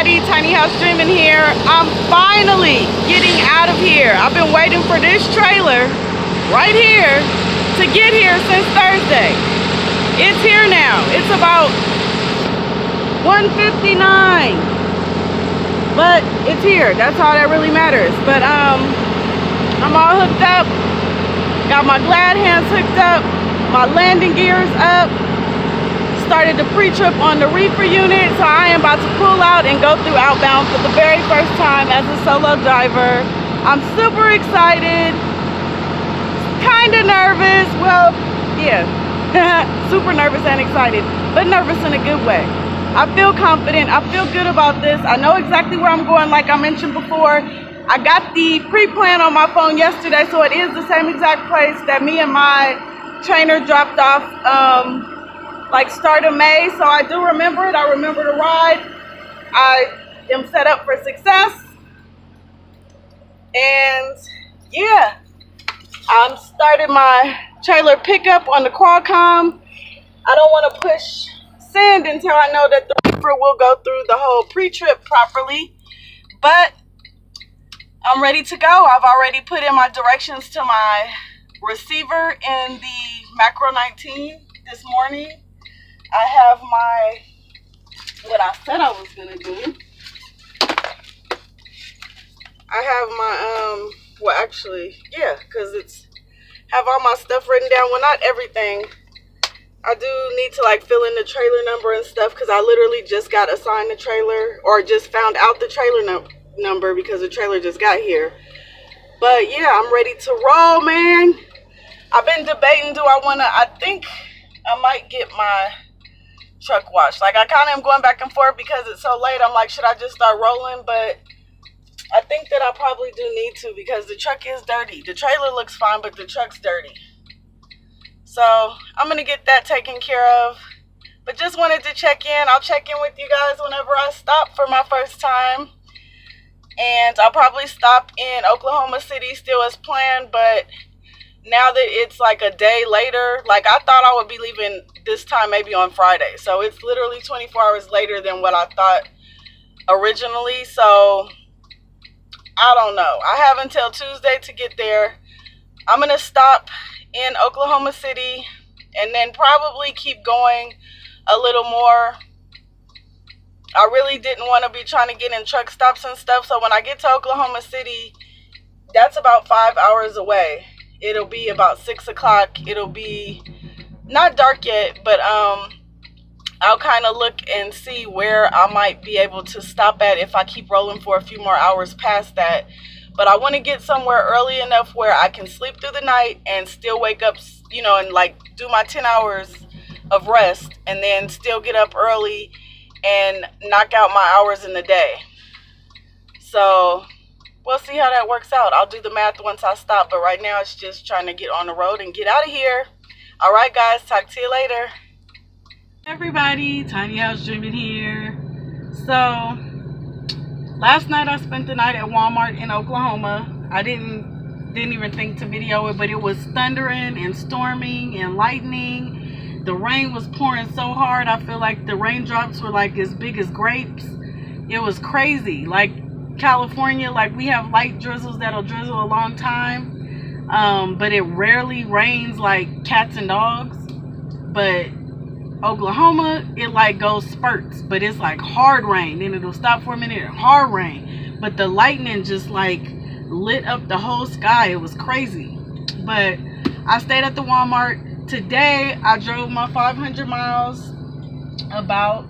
everybody, Tiny House Dreaming here. I'm finally getting out of here. I've been waiting for this trailer right here to get here since Thursday. It's here now. It's about 1:59, but it's here. That's all that really matters. But I'm all hooked up. Got my glad hands hooked up, my landing gears up. Started the pre-trip on the reefer unit, so I am about to pull out and go through outbound for the very first time as a solo driver. I'm super excited, kind of nervous. Well, yeah, super nervous and excited, but nervous in a good way. I feel confident. I feel good about this. I know exactly where I'm going, like I mentioned before. I got the pre-plan on my phone yesterday, so it is the same exact place that me and my trainer dropped off like start of May, so I do remember it. I remember the ride. I am set up for success. And yeah, I'm starting my trailer pickup on the Qualcomm. I don't want to push send until I know that the reefer will go through the whole pre-trip properly. But I'm ready to go. I've already put in my directions to my receiver in the Macro 19 this morning. I have my, what I said I was gonna do. I have my, well actually, yeah, because it's, have all my stuff written down. Well, not everything. I do need to like fill in the trailer number and stuff because I literally just got assigned the trailer, or just found out the trailer number because the trailer just got here. But yeah, I'm ready to roll, man. I've been debating, do I wanna, I think I might get my truck washed. Like I kind of am going back and forth because it's so late. I'm like, should I just start rolling? But I think that I probably do need to because the truck is dirty. The trailer looks fine, but the truck's dirty. So I'm gonna get that taken care of. But just wanted to check in. I'll check in with you guys whenever I stop for my first time. And I'll probably stop in Oklahoma City still as planned, but now that it's like a day later, like I thought I would be leaving this time maybe on Friday. So it's literally 24 hours later than what I thought originally. So I don't know. I have until Tuesday to get there. I'm going to stop in Oklahoma City and then probably keep going a little more. I really didn't want to be trying to get in truck stops and stuff. So when I get to Oklahoma City, that's about 5 hours away. It'll be about 6 o'clock. It'll be not dark yet, but I'll kind of look and see where I might be able to stop at if I keep rolling for a few more hours past that. But I want to get somewhere early enough where I can sleep through the night and still wake up, you know, and like do my 10 hours of rest and then still get up early and knock out my hours in the day. So we'll see how that works out. I'll do the math once I stop, but right now it's just trying to get on the road and get out of here. All right, guys, talk to you later. Everybody, Tiny House Dreaming here. So last night I spent the night at Walmart in Oklahoma. I didn't even think to video it, but it was thundering and storming and lightning. The rain was pouring so hard, I feel like the raindrops were like as big as grapes. It was crazy. Like California, like we have light drizzles that'll drizzle a long time, but it rarely rains like cats and dogs. But Oklahoma, it like goes spurts, but it's like hard rain, then it'll stop for a minute, hard rain, but the lightning just like lit up the whole sky. It was crazy. But I stayed at the Walmart. Today I drove my 500 miles, about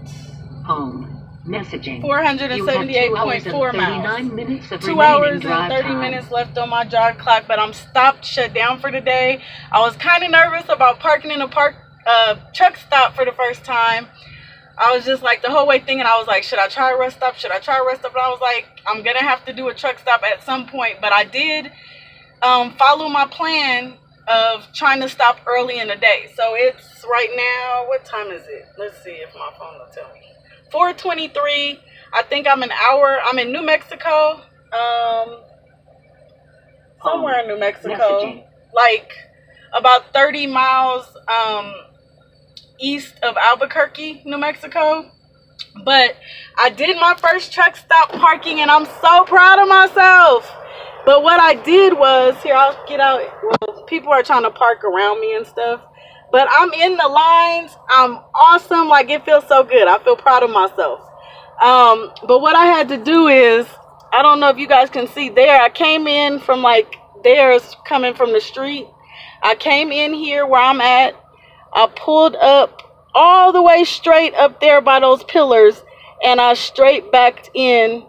home. Messaging. 478.4 miles. 2 hours and 30 minutes left on my drive clock, but I'm shut down for the day. I was kind of nervous about parking in a truck stop for the first time. I was just like the whole way thinking, I was like, should I try a rest stop? Should I try a rest stop? And I was like, I'm gonna have to do a truck stop at some point. But I did follow my plan of trying to stop early in the day. So it's right now, what time is it? Let's see if my phone will tell me. 4:23. I think I'm an hour. I'm in New Mexico. Somewhere in New Mexico. Like about 30 miles east of Albuquerque, New Mexico. But I did my first truck stop parking, and I'm so proud of myself. But what I did was, here, I'll get out. Well, people are trying to park around me and stuff. But I'm in the lines. I'm awesome. Like, it feels so good. I feel proud of myself. But what I had to do is, I don't know if you guys can see there. I came in from like, there's coming from the street. I came in here where I'm at. I pulled up all the way straight up there by those pillars, and I straight backed in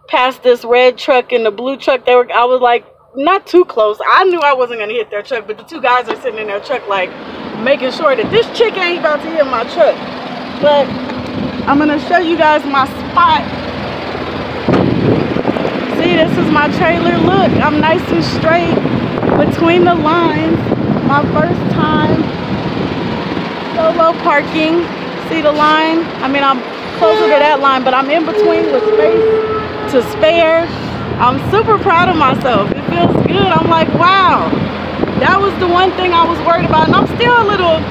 past this red truck and the blue truck. I was like, not too close. I knew I wasn't gonna hit their truck, but the two guys are sitting in their truck like making sure that this chick ain't about to hit my truck. But I'm gonna show you guys my spot. See, this is my trailer. Look, I'm nice and straight between the lines. My first time solo parking. See the line? I mean, I'm closer to that line, but I'm in between with space to spare. I'm super proud of myself. It feels good. I'm like, wow, that was the one thing I was worried about. And I'm still a little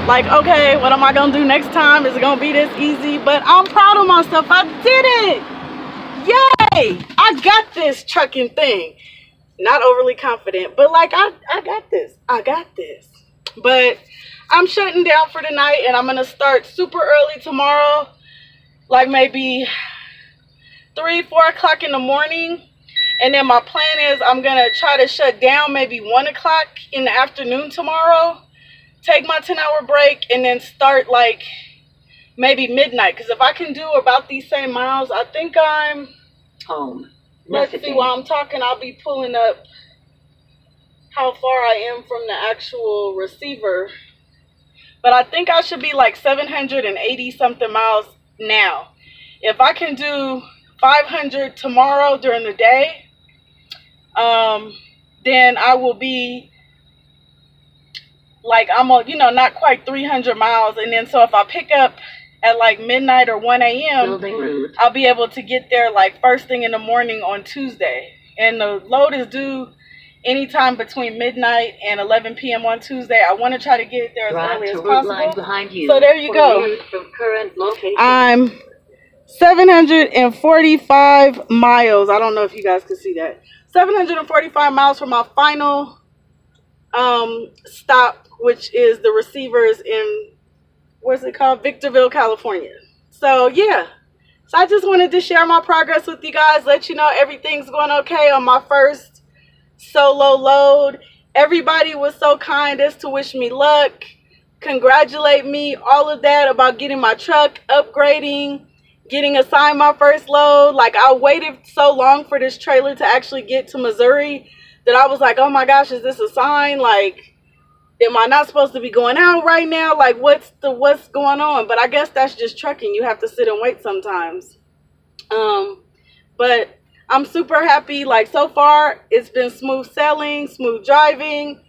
like, okay, what am I gonna do next time? Is it gonna be this easy? But I'm proud of myself. I did it. Yay! I got this trucking thing. Not overly confident, but like, I got this. I got this. But I'm shutting down for the night, and I'm gonna start super early tomorrow, like maybe 3, 4 o'clock in the morning. And then my plan is I'm gonna try to shut down maybe 1 o'clock in the afternoon tomorrow, take my 10-hour break, and then start like maybe midnight. Because if I can do about these same miles, I think I'm home. Let's see, while I'm talking, I'll be pulling up how far I am from the actual receiver. But I think I should be like 780 something miles now. If I can do 500 tomorrow during the day, then I will be like, I'm on, you know, not quite 300 miles. And then so if I pick up at like midnight or 1 a.m., I'll be able to get there like first thing in the morning on Tuesday. And the load is due anytime between midnight and 11 p.m. on Tuesday. I want to try to get it there as early as possible. So there you go. I'm 745 miles. I don't know if you guys can see that. 745 miles from my final stop, which is the receivers in, what's it called, Victorville, California. So yeah, so I just wanted to share my progress with you guys, let you know everything's going okay on my first solo load. Everybody was so kind as to wish me luck, congratulate me, all of that about getting my truck, upgrading, getting assigned my first load. Like, I waited so long for this trailer to actually get to Missouri that I was like, oh my gosh, is this a sign? Like, am I not supposed to be going out right now? Like, what's going on? But I guess that's just trucking. You have to sit and wait sometimes. But I'm super happy. Like, so far, it's been smooth sailing, smooth driving.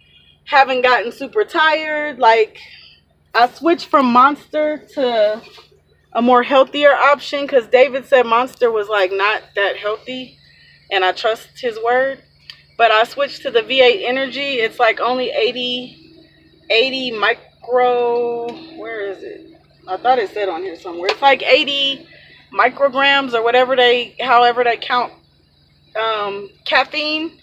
Haven't gotten super tired. Like, I switched from Monster to a more healthier option because David said Monster was like not that healthy, and I trust his word. But I switched to the V8 Energy. It's like only 80 micro, where is it? I thought it said on here somewhere. It's like 80 micrograms or whatever however they count caffeine.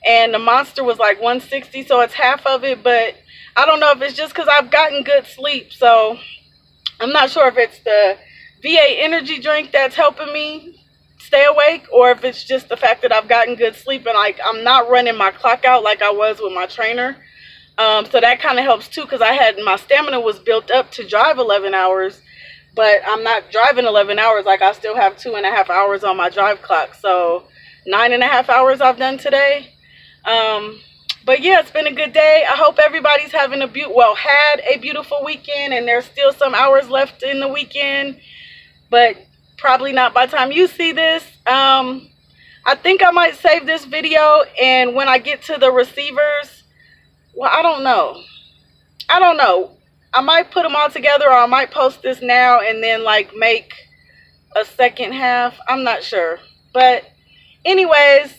And the Monster was like 160, so it's half of it. But I don't know if it's just because I've gotten good sleep. So I'm not sure if it's the V8 energy drink that's helping me stay awake, or if it's just the fact that I've gotten good sleep and like I'm not running my clock out like I was with my trainer. So that kind of helps too, because my stamina was built up to drive 11 hours, but I'm not driving 11 hours. Like, I still have 2.5 hours on my drive clock. So 9.5 hours I've done today. But yeah, it's been a good day. I hope everybody's having had a beautiful weekend, and there's still some hours left in the weekend, but probably not by the time you see this. I think I might save this video, and when I get to the receivers, well, I don't know. I might put them all together, or I might post this now and then like make a second half. I'm not sure. But anyways,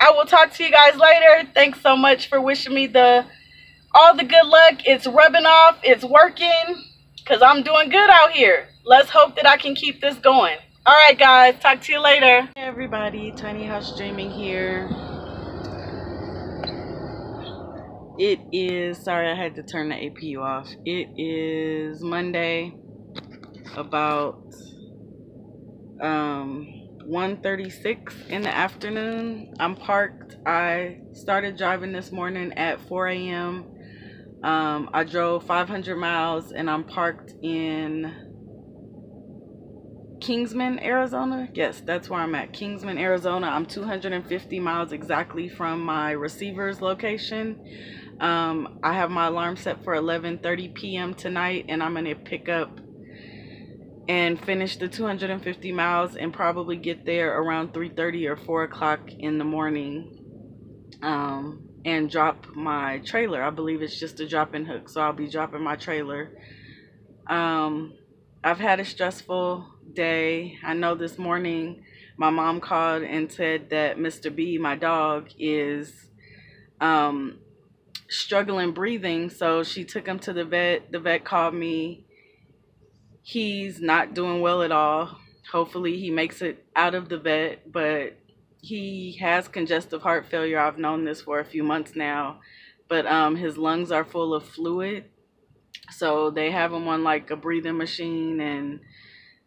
I will talk to you guys later. Thanks so much for wishing me all the good luck. It's rubbing off. It's working, because I'm doing good out here. let's hope that I can keep this going. All right, guys, talk to you later. Hey everybody, Tiny House Dreaming here. It is, sorry, I had to turn the APU off. It is Monday, about 1:36 in the afternoon. I'm parked. I started driving this morning at 4 a.m. I drove 500 miles and I'm parked in Kingsman, Arizona. Yes, that's where I'm at, Kingsman, Arizona. I'm 250 miles exactly from my receiver's location. I have my alarm set for 11:30 p.m. tonight, and I'm gonna pick up and finish the 250 miles and probably get there around 3:30 or 4 o'clock in the morning, and drop my trailer. I believe it's just a drop-in hook, so I'll be dropping my trailer. I've had a stressful day. I know this morning my mom called and said that Mr. B, my dog, is struggling breathing, so she took him to the vet. The vet called me. He's not doing well at all. Hopefully he makes it out of the vet, but he has congestive heart failure. I've known this for a few months now, but his lungs are full of fluid, so they have him on like a breathing machine, and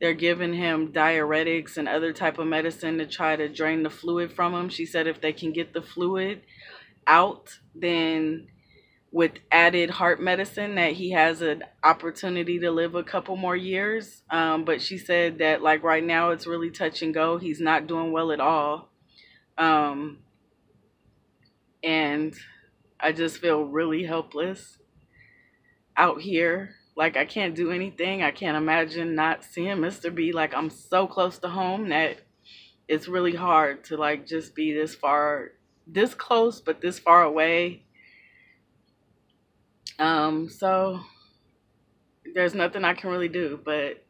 they're giving him diuretics and other type of medicine to try to drain the fluid from him. She said if they can get the fluid out, then with added heart medicine, that he has an opportunity to live a couple more years. But she said that like right now it's really touch and go. He's not doing well at all. And I just feel really helpless out here. Like I can't do anything. I can't imagine not seeing Mr. B. Like I'm so close to home that it's really hard to like just be this far, this close, but this far away. So there's nothing I can really do, but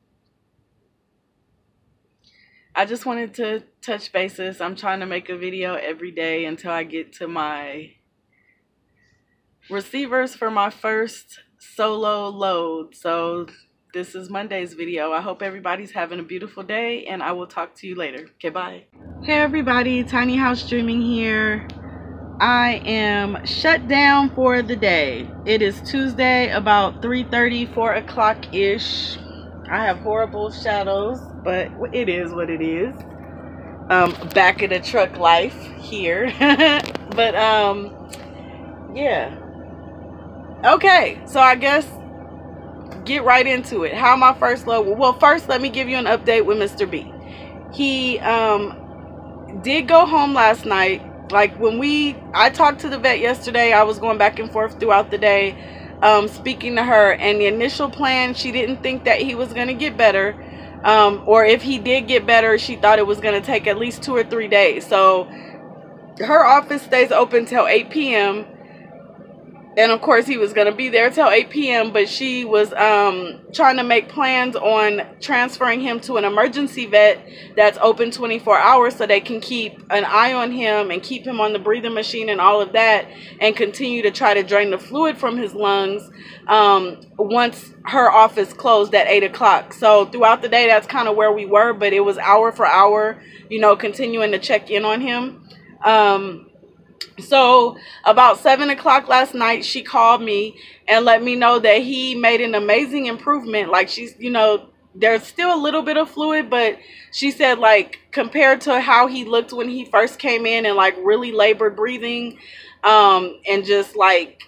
I just wanted to touch bases. I'm trying to make a video every day until I get to my receivers for my first solo load. So this is Monday's video. I hope everybody's having a beautiful day, and I will talk to you later. Okay, bye. Hey everybody, Tiny House Dreaming here. I am shut down for the day. It is Tuesday, about 3:30, 4 o'clock ish. I have horrible shadows, but it is what it is. Back of the truck life here. But yeah. Okay, so I guess get right into it. How my first load? Well, first let me give you an update with Mr. B. He did go home last night. Like when I talked to the vet yesterday, I was going back and forth throughout the day, speaking to her, and the initial plan, she didn't think that he was going to get better, or if he did get better, she thought it was going to take at least 2 or 3 days. So her office stays open till 8 p.m. And of course he was going to be there till 8 p.m. But she was trying to make plans on transferring him to an emergency vet that's open 24 hours so they can keep an eye on him and keep him on the breathing machine and all of that, and continue to try to drain the fluid from his lungs once her office closed at 8 o'clock. So throughout the day, that's kind of where we were, but it was hour for hour, you know, continuing to check in on him. So about 7 o'clock last night, she called me and let me know that he made an amazing improvement. Like she's, you know, there's still a little bit of fluid, but she said like compared to how he looked when he first came in and like really labored breathing, and just like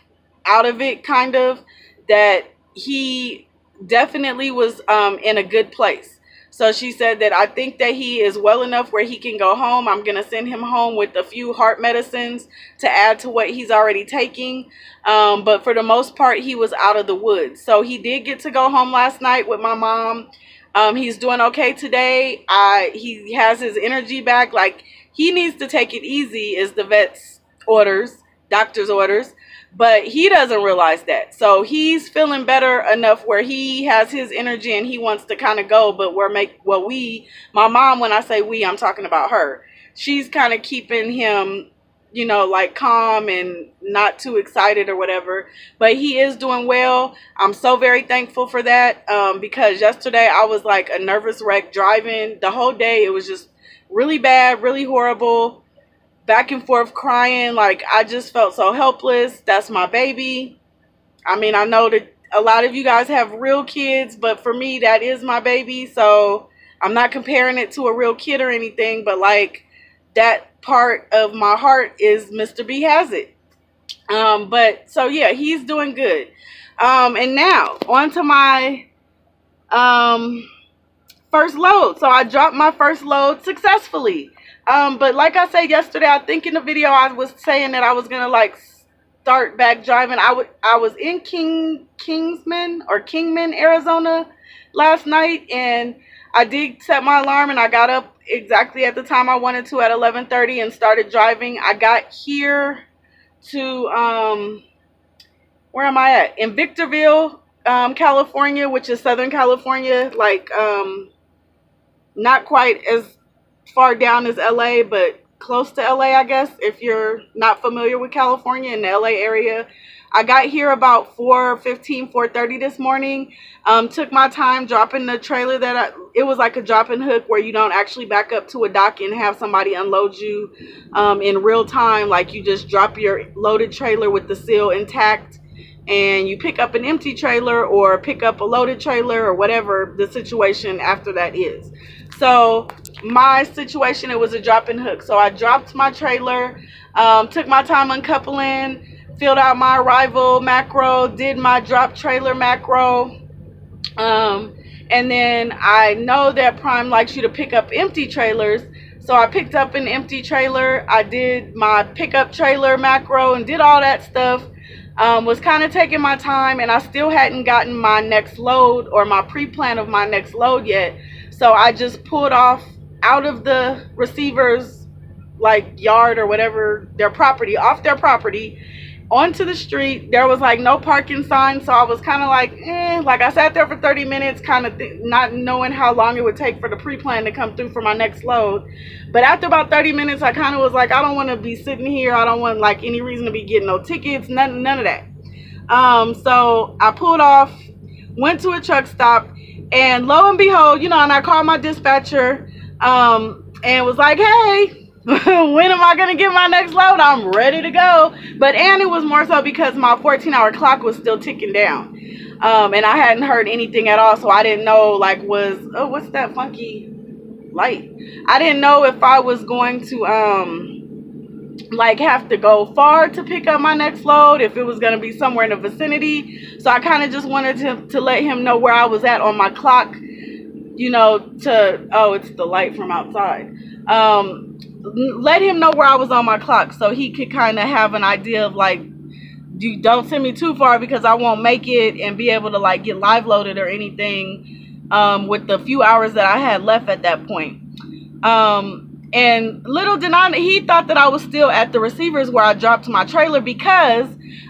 out of it kind of, that he definitely was in a good place. So she said that I think that he is well enough where he can go home. I'm going to send him home with a few heart medicines to add to what he's already taking. But for the most part, he was out of the woods. So he did get to go home last night with my mom. He's doing okay today. He has his energy back. Like he needs to take it easy is the vet's orders, doctor's orders. But he doesn't realize that. So he's feeling better enough where he has his energy and he wants to kind of go. But my mom, when I say we, I'm talking about her. She's kind of keeping him you know, like calm and not too excited or whatever. But he is doing well. I'm so very thankful for that, because yesterday I was like a nervous wreck driving the whole day. It was just really bad, really horrible, back and forth crying. Like, I just felt so helpless. That's my baby. I mean, I know that a lot of you guys have real kids, but for me, that is my baby. So I'm not comparing it to a real kid or anything, but like, that part of my heart is Mr. B has it. But so yeah, he's doing good. And now on to my first load. So I dropped my first load successfully. But like I said yesterday, I think in the video I was saying that I was gonna like start back driving. I was in Kingman, Arizona last night, and I did set my alarm and I got up exactly at the time I wanted to at 11:30 and started driving. I got here to where am I at? In Victorville, California, which is Southern California, like not quite as far down as LA, but close to LA, I guess, if you're not familiar with California in the LA area. I got here about 4:15, 4:30 this morning. Took my time dropping the trailer it was like a drop and hook where you don't actually back up to a dock and have somebody unload you in real time. Like, you just drop your loaded trailer with the seal intact and you pick up an empty trailer or pick up a loaded trailer or whatever the situation after that is. So my situation, it was a drop and hook. So I dropped my trailer, took my time uncoupling, filled out my arrival macro, did my drop trailer macro, and then I know that Prime likes you to pick up empty trailers, so I picked up an empty trailer. I did my pickup trailer macro and did all that stuff. Was kind of taking my time, and I still hadn't gotten my next load or my pre-plan of my next load yet, so I just pulled off out of the receiver's like yard or whatever, their property, off their property, onto the street. There was like no parking sign, so I was kind of like, like I sat there for 30 minutes kind of not knowing how long it would take for the pre-plan to come through for my next load. But after about 30 minutes, I kind of was like, I don't want to be sitting here. I don't want like any reason to be getting no tickets, none of that. So I pulled off, went to a truck stop, and lo and behold, you know, and I called my dispatcher and was like, hey, when am I going to get my next load? I'm ready to go. And it was more so because my 14-hour clock was still ticking down. And I hadn't heard anything at all. So I didn't know, like, what's that funky light? I didn't know if I was going to, like, have to go far to pick up my next load, if it was going to be somewhere in the vicinity. So I kind of just wanted to let him know where I was at on my clock, you know, oh, it's the light from outside. Let him know where I was on my clock so he could kind of have an idea of like, don't send me too far because I won't make it and be able to like get live loaded or anything with the few hours that I had left at that point. And little did I, he thought that I was still at the receivers where I dropped my trailer because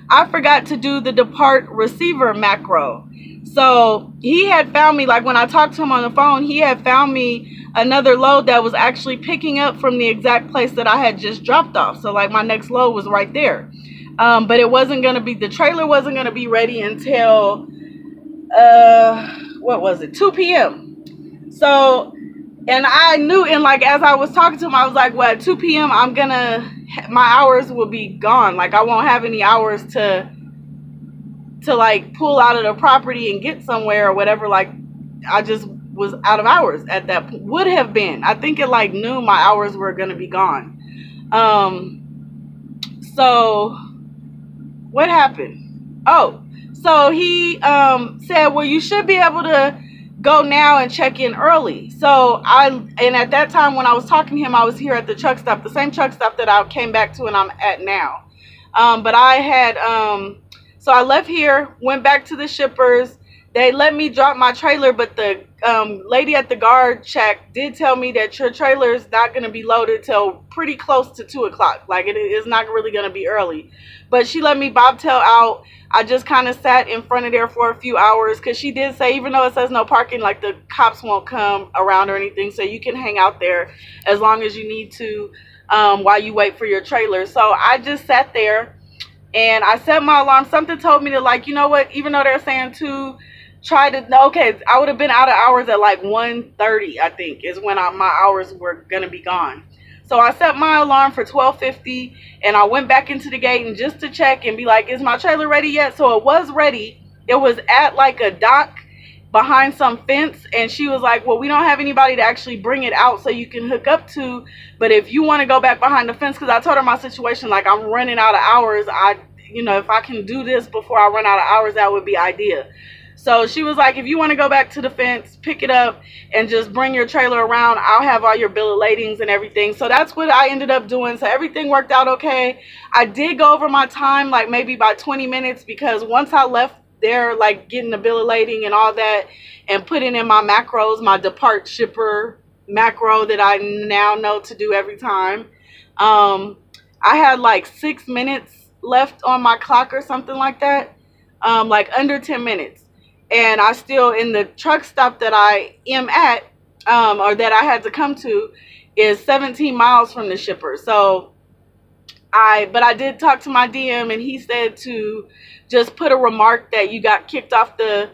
I forgot to do the depart receiver macro. So he had found me, like when I talked to him on the phone, he had found me another load that was actually picking up from the exact place that I had just dropped off. So like my next load was right there. But it wasn't going to be, the trailer wasn't going to be ready until, what was it, 2 p.m. So, and I knew, and like as I was talking to him, I was like, well, at 2 p.m. my hours will be gone. Like I won't have any hours to like pull out of the property and get somewhere or whatever. Like I just was out of hours at that point. Would have been, I think at like noon my hours were going to be gone. So what happened? Oh, so he said, well, you should be able to go now and check in early. So and at that time when I was talking to him, I was here at the truck stop, the same truck stop that I came back to and I'm at now. But I had so I left here, went back to the shippers. They let me drop my trailer, but the lady at the guard check did tell me that your trailer is not going to be loaded till pretty close to 2 o'clock. Like it is not really going to be early. But she let me bobtail out. I just kind of sat in front of there for a few hours because she did say, even though it says no parking, like the cops won't come around or anything, so you can hang out there as long as you need to. while you wait for your trailer. So I just sat there and I set my alarm. Something told me to, like, you know what, even though they're saying to try to, okay, I would have been out of hours at like 1:30, I think, is when my hours were going to be gone. So I set my alarm for 12:50 and I went back into the gate and just to check and be like, is my trailer ready yet? So it was ready. It was at like a dock behind some fence, and she was like, well, we don't have anybody to actually bring it out so you can hook up to, but if you want to go back behind the fence, because I told her my situation, like, I'm running out of hours, you know, if I can do this before I run out of hours, that would be ideal. So she was like, if you want to go back to the fence, pick it up and just bring your trailer around, I'll have all your bill of ladings and everything. So that's what I ended up doing. So everything worked out okay. I did go over my time, like maybe by 20 minutes, because once I left there, like getting the bill of lading and all that and putting in my macros, my depart shipper macro that I now know to do every time, I had like 6 minutes left on my clock or something like that, like under 10 minutes. And I still, in the truck stop that I am at, or that I had to come to, is 17 miles from the shipper. So but I did talk to my DM, and he said to just put a remark that you got kicked off the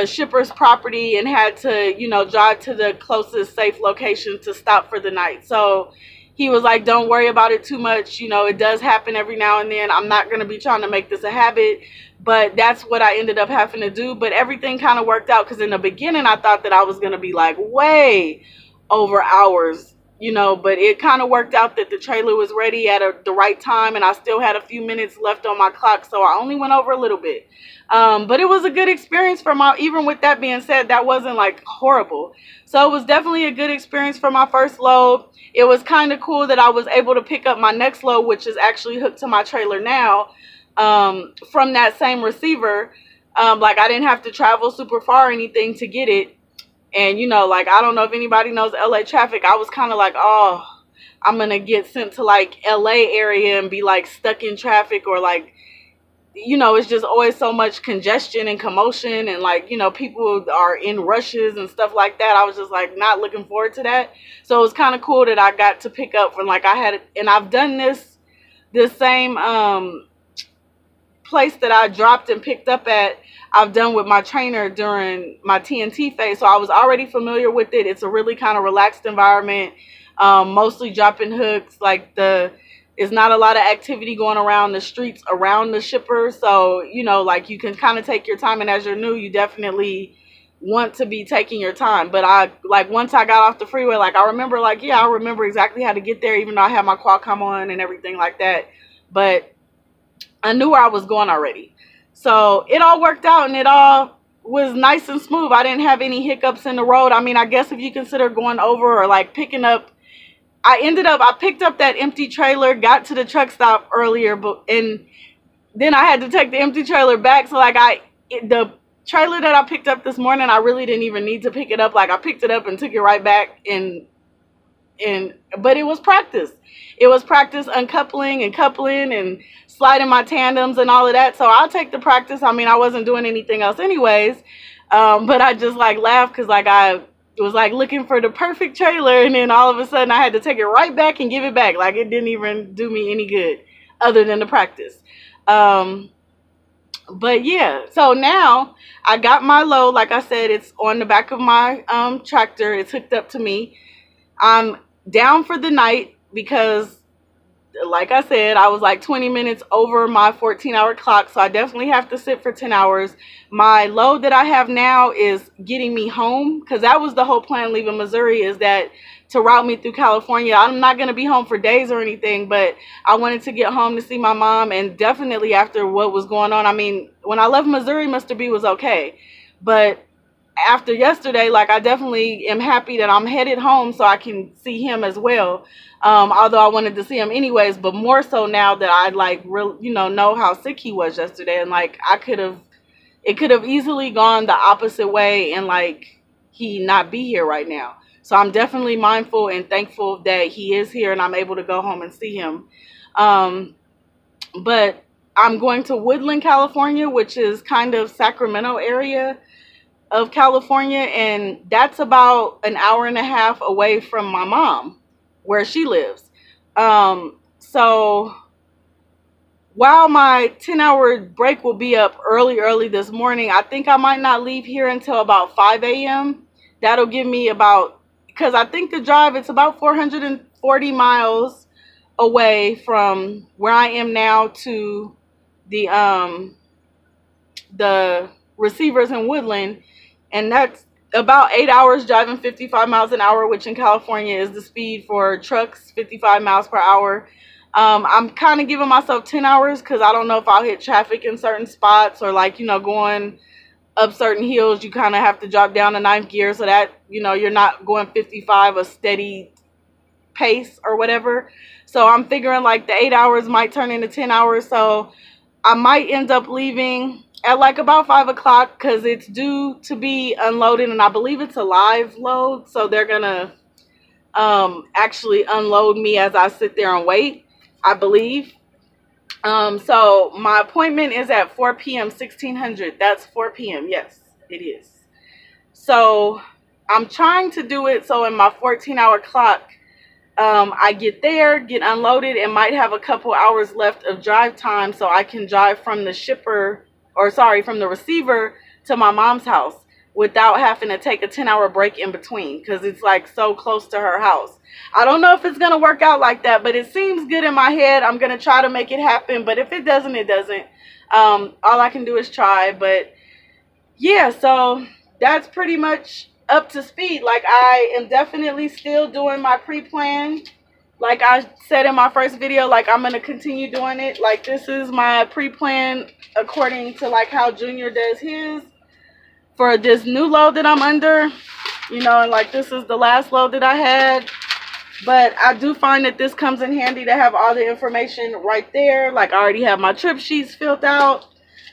shipper's property and had to, you know, drive to the closest safe location to stop for the night. So he was like, don't worry about it too much. You know, it does happen every now and then. I'm not going to be trying to make this a habit, but that's what I ended up having to do. But everything kind of worked out, because in the beginning I thought that I was going to be like way over hours, you know, but it kind of worked out that the trailer was ready at the right time, and I still had a few minutes left on my clock, so I only went over a little bit. But it was a good experience for even with that being said, that wasn't like horrible. So it was definitely a good experience for my first load. It was kind of cool that I was able to pick up my next load, which is actually hooked to my trailer now, from that same receiver. Like, I didn't have to travel super far or anything to get it. And, you know, like, I don't know if anybody knows LA traffic. I was kind of like, oh, I'm going to get sent to like LA area and be like stuck in traffic, or like, you know, it's just always so much congestion and commotion, and like, you know, people are in rushes and stuff like that. I was just like not looking forward to that. So it was kind of cool that I got to pick up from, like, and I've done this same place that I dropped and picked up at, I've done with my trainer during my TNT phase. So I was already familiar with it. It's a really kind of relaxed environment, mostly dropping hooks. Like, there's not a lot of activity going around the streets around the shipper. So, you know, like, you can kind of take your time. And as you're new, you definitely want to be taking your time. But once I got off the freeway, like, I remember, like, yeah, I remember exactly how to get there, even though I had my Qualcomm on and everything like that. But I knew where I was going already. So it all worked out, and it all was nice and smooth. I didn't have any hiccups in the road. I mean, I guess if you consider going over or like picking up, I picked up that empty trailer, got to the truck stop earlier, and then I had to take the empty trailer back. So like, the trailer that I picked up this morning, I really didn't even need to pick it up. Like, I picked it up and took it right back, but it was practice. It was practice uncoupling and coupling and sliding my tandems and all of that. So I'll take the practice. I mean, I wasn't doing anything else anyways. But I just like laughed, because like I was like looking for the perfect trailer, and then all of a sudden I had to take it right back and give it back. Like, it didn't even do me any good other than the practice. But yeah, so now I got my load. Like I said, it's on the back of my tractor. It's hooked up to me. I'm down for the night because, like I said, I was like 20 minutes over my 14-hour clock, so I definitely have to sit for 10 hours. My load that I have now is getting me home, because that was the whole plan leaving Missouri, is that to route me through California. I'm not going to be home for days or anything, but I wanted to get home to see my mom, and definitely after what was going on. I mean, when I left Missouri, Mr. B was okay, but after yesterday, like, I definitely am happy that I'm headed home so I can see him as well. Although I wanted to see him anyways, but more so now that I like really, you know how sick he was yesterday, and like it could have easily gone the opposite way and like he not be here right now. So I'm definitely mindful and thankful that he is here and I'm able to go home and see him. But I'm going to Woodland, California, which is kind of Sacramento area of California, and that's about an hour and a half away from my mom. where she lives. So while my 10-hour break will be up early this morning, I think I might not leave here until about 5 a.m. That'll give me about, because I think the drive, it's about 440 miles away from where I am now to the receivers in Woodland, and that's about 8 hours driving 55 miles an hour, which in California is the speed for trucks, 55 miles per hour. I'm kind of giving myself 10 hours because I don't know if I'll hit traffic in certain spots, or like, you know, going up certain hills, you kind of have to drop down to 9th gear so that, you know, you're not going 55 a steady pace or whatever. So I'm figuring like the 8 hours might turn into 10 hours. So I might end up leaving at like about 5 o'clock because it's due to be unloaded, and I believe it's a live load. So they're going to actually unload me as I sit there and wait, I believe. So my appointment is at 4 p.m. 1600. That's 4 p.m. Yes, it is. So I'm trying to do it so in my 14-hour clock, I get there, get unloaded, and might have a couple hours left of drive time so I can drive from the shipper, or sorry, from the receiver to my mom's house without having to take a 10-hour break in between, because it's like so close to her house. I don't know if it's going to work out like that, but it seems good in my head. I'm going to try to make it happen, but if it doesn't, it doesn't. All I can do is try. But yeah, so that's pretty much up to speed. Like, I am definitely still doing my pre-plan. Like I said in my first video, like, I'm going to continue doing it. Like, this is my pre-plan according to like how Junior does his for this new load that I'm under, you know, and like this is the last load that I had. But I do find that this comes in handy to have all the information right there. Like, I already have my trip sheets filled out.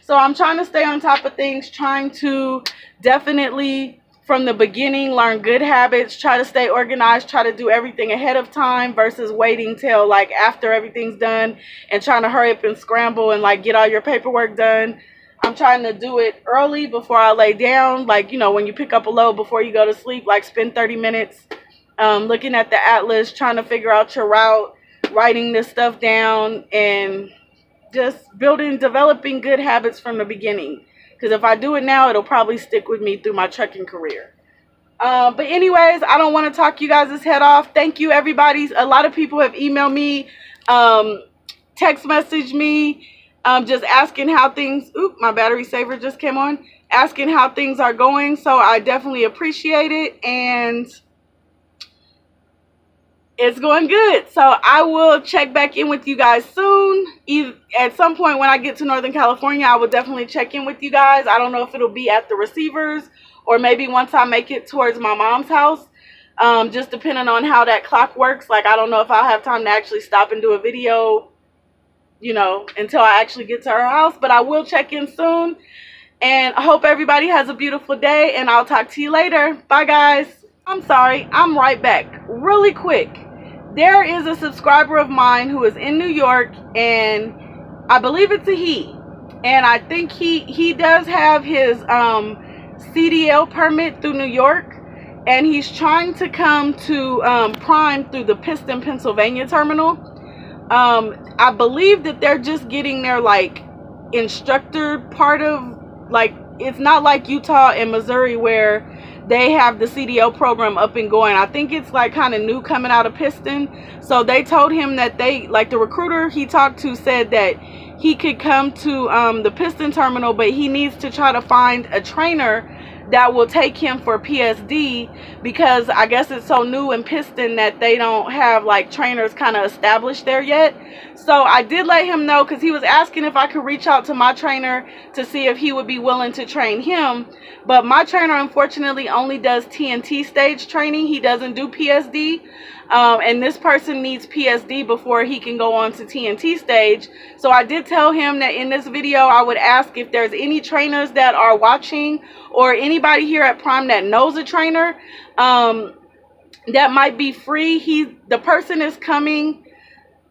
So I'm trying to stay on top of things, trying to definitely from the beginning learn good habits, try to stay organized, try to do everything ahead of time versus waiting till like after everything's done and trying to hurry up and scramble and like get all your paperwork done. I'm trying to do it early before I lay down. Like, you know, when you pick up a load before you go to sleep, like spend 30 minutes looking at the atlas, trying to figure out your route, writing this stuff down, and just developing good habits from the beginning. Because if I do it now, it'll probably stick with me through my trucking career. But anyways, I don't want to talk you guys' head off. Thank you, everybody. A lot of people have emailed me, text messaged me, just asking how things, oop, my battery saver just came on, asking how things are going. So I definitely appreciate it, and it's going good. So I will check back in with you guys soon. At some point when I get to Northern California, I will definitely check in with you guys. I don't know if it'll be at the receivers or maybe once I make it towards my mom's house. Just depending on how that clock works. Like, I don't know if I'll have time to actually stop and do a video, you know, until I actually get to her house. But I will check in soon. And I hope everybody has a beautiful day, and I'll talk to you later. Bye, guys. I'm sorry. I'm right back. Really quick. There is a subscriber of mine who is in New York, and I believe it's a he. And I think he does have his CDL permit through New York, and he's trying to come to Prime through the Pittsburg, Pennsylvania terminal. I believe that they're just getting their like instructor part of, like, it's not like Utah and Missouri where they have the CDL program up and going. I think it's like kind of new coming out of Piston. So they told him that they, like the recruiter he talked to said that he could come to the Piston terminal, but he needs to try to find a trainer that will take him for PSD, because I guess it's so new in Piston that they don't have like trainers kind of established there yet. So I did let him know, because he was asking if I could reach out to my trainer to see if he would be willing to train him. But my trainer unfortunately only does TNT stage training. He doesn't do PSD. And this person needs PSD before he can go on to TNT stage. So I did tell him that in this video I would ask if there's any trainers that are watching, or anybody here at Prime that knows a trainer that might be free. The person is coming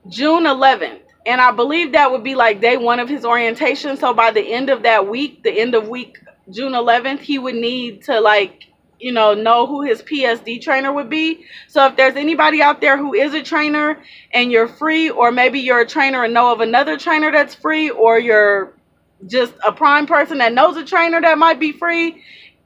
June 11th, and I believe that would be like day one of his orientation. So by the end of that week, the end of week June 11th, he would need to like you know who his PSD trainer would be. So if there's anybody out there who is a trainer and you're free, or maybe you're a trainer and know of another trainer that's free, or you're just a prime person that knows a trainer that might be free,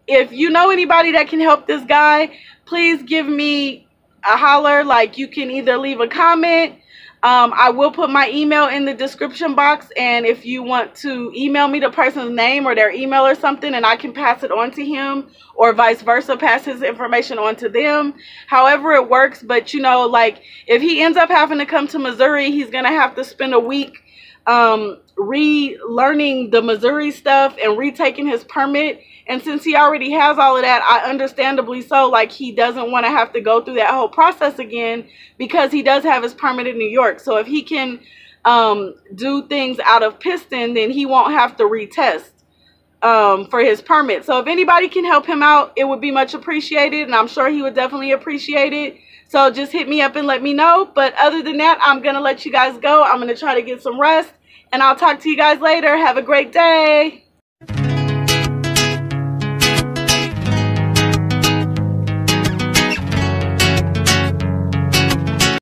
if you know anybody that can help this guy, please give me a holler. Like, you can either leave a comment. I will put my email in the description box, and if you want to email me the person's name or their email or something, and I can pass it on to him, or vice versa, pass his information on to them, however it works. But you know, like, if he ends up having to come to Missouri, he's gonna have to spend a week relearning the Missouri stuff and retaking his permit. And since he already has all of that, I understandably so, like, he doesn't want to have to go through that whole process again, because he does have his permit in New York. So if he can do things out of Piston, then he won't have to retest for his permit. So if anybody can help him out, it would be much appreciated, and I'm sure he would definitely appreciate it. So just hit me up and let me know. But other than that, I'm going to let you guys go. I'm going to try to get some rest, and I'll talk to you guys later. Have a great day.